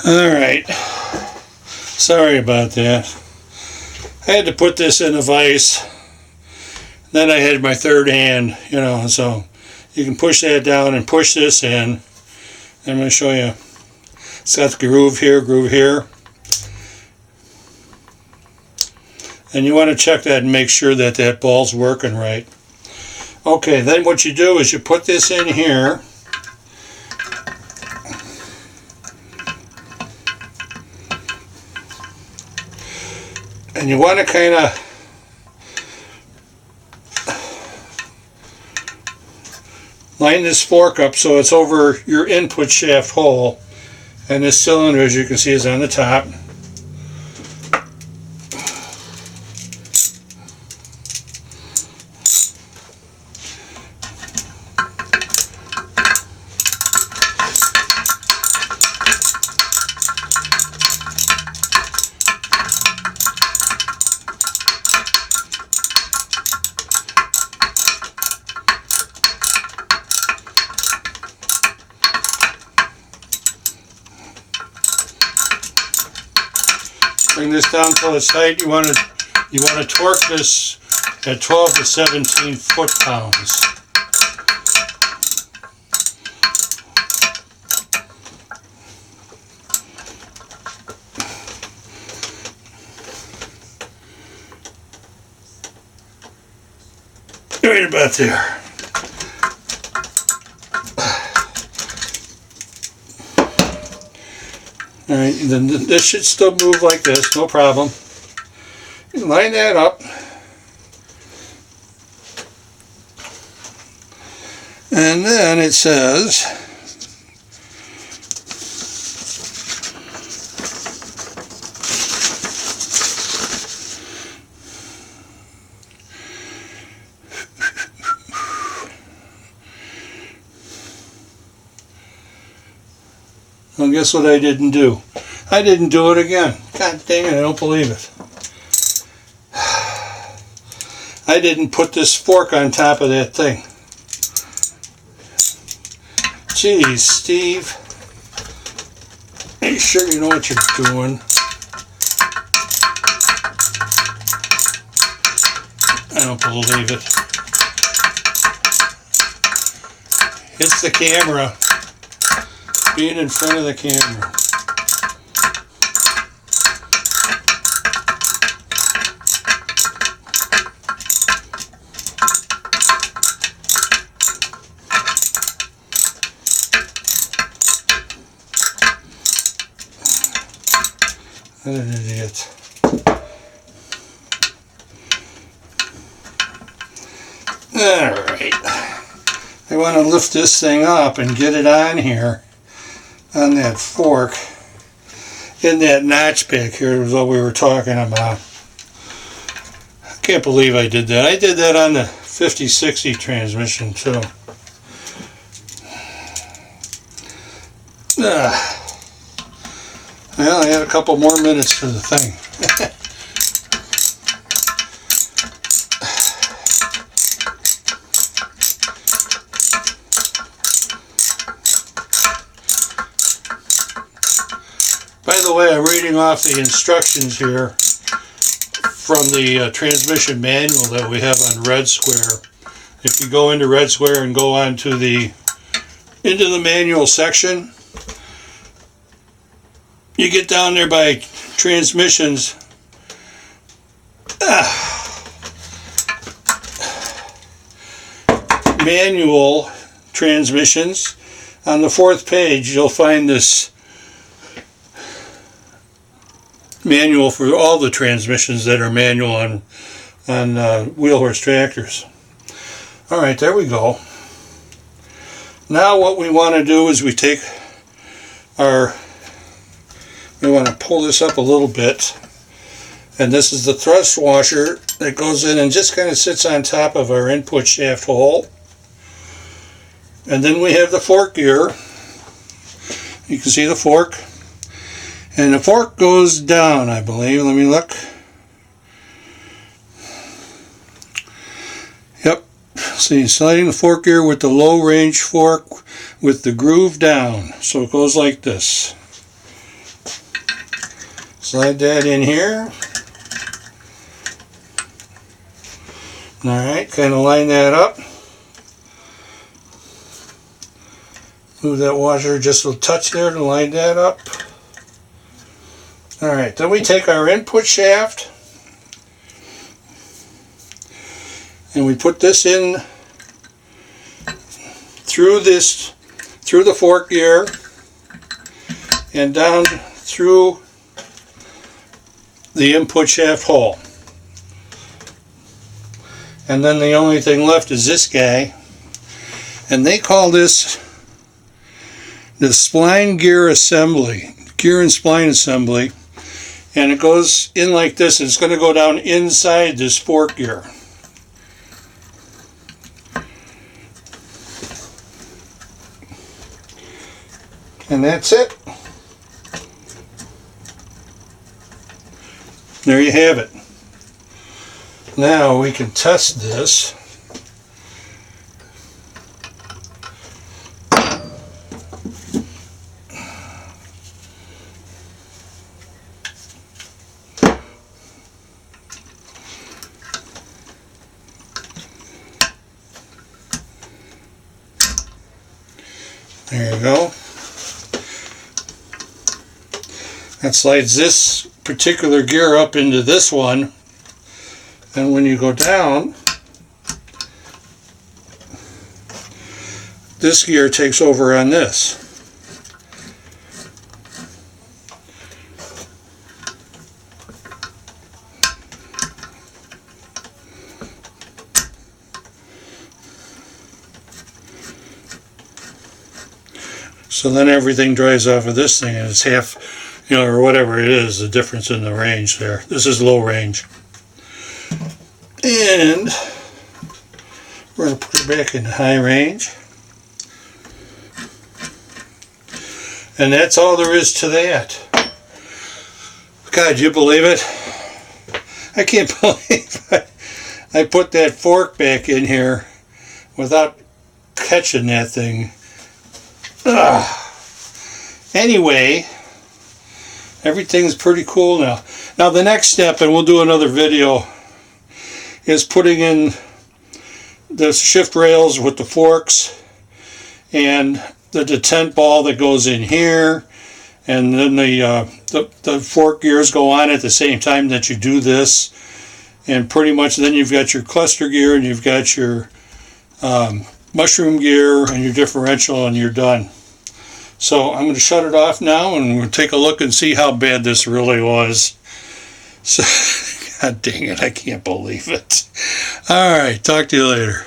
Alright, sorry about that. I had to put this in a vise. Then I had my third hand, so you can push that down and push this in. I'm going to show you. It's got the groove here. And you want to check that and make sure that that ball's working right. Okay, then what you do is you put this in here. And you want to kind of line this fork up so it's over your input shaft hole. And this cylinder, as you can see, is on the top. Bring this down till it's tight. You want to torque this at 12 to 17 foot-pounds. Right about there. Alright, then this should still move like this, no problem. You line that up. And then it says, well, guess what I didn't do? I didn't do it again. God dang it, I don't believe it. I didn't put this fork on top of that thing. Geez, Steve. Are you sure you know what you're doing? I don't believe it. It's the camera. Being in front of the camera. What an idiot. Alright. I want to lift this thing up and get it on here. On that fork, in that notch back here is what we were talking about. I can't believe I did that. I did that on the 5060 transmission too. Well, I had a couple more minutes to the thing. By the way, I'm reading off the instructions here from the transmission manual that we have on Red Square. If you go into Red Square and go on to into the manual section, you get down there by transmissions. Manual transmissions. On the 4th page, you'll find this manual for all the transmissions that are manual on wheel horse tractors. Alright, there we go. Now what we want to do is we want to pull this up a little bit, and this is the thrust washer that goes in and just kind of sits on top of our input shaft hole. And then we have the fork gear. You can see the fork. And the fork goes down, I believe. Let me look. Yep. See, sliding the fork gear with the low range fork with the groove down. So it goes like this. Slide that in here. Alright, kind of line that up. Move that washer just a touch there to line that up. Alright, then we take our input shaft and we put this in through the fork gear and down through the input shaft hole. And then the only thing left is this guy, and they call this the spline gear assembly, gear and spline assembly, and it goes in like this. It's going to go down inside this fork gear. And that's it. There you have it. Now we can test this. There you go. That slides this particular gear up into this one, and when you go down, this gear takes over on this. So then everything dries off of this thing, and it's half, or whatever it is, the difference in the range there. This is low range. And we're going to put it back in high range. And that's all there is to that. God, you believe it? I can't believe I put that fork back in here without catching that thing. Ugh. Anyway, everything's pretty cool now. Now the next step, and we'll do another video, is putting in the shift rails with the forks and the detent ball that goes in here, and then the fork gears go on at the same time that you do this, and pretty much then you've got your cluster gear and you've got your mushroom gear and your differential, and you're done. So I'm going to shut it off now, and we'll take a look and see how bad this really was. So, God dang it, I can't believe it. All right, talk to you later.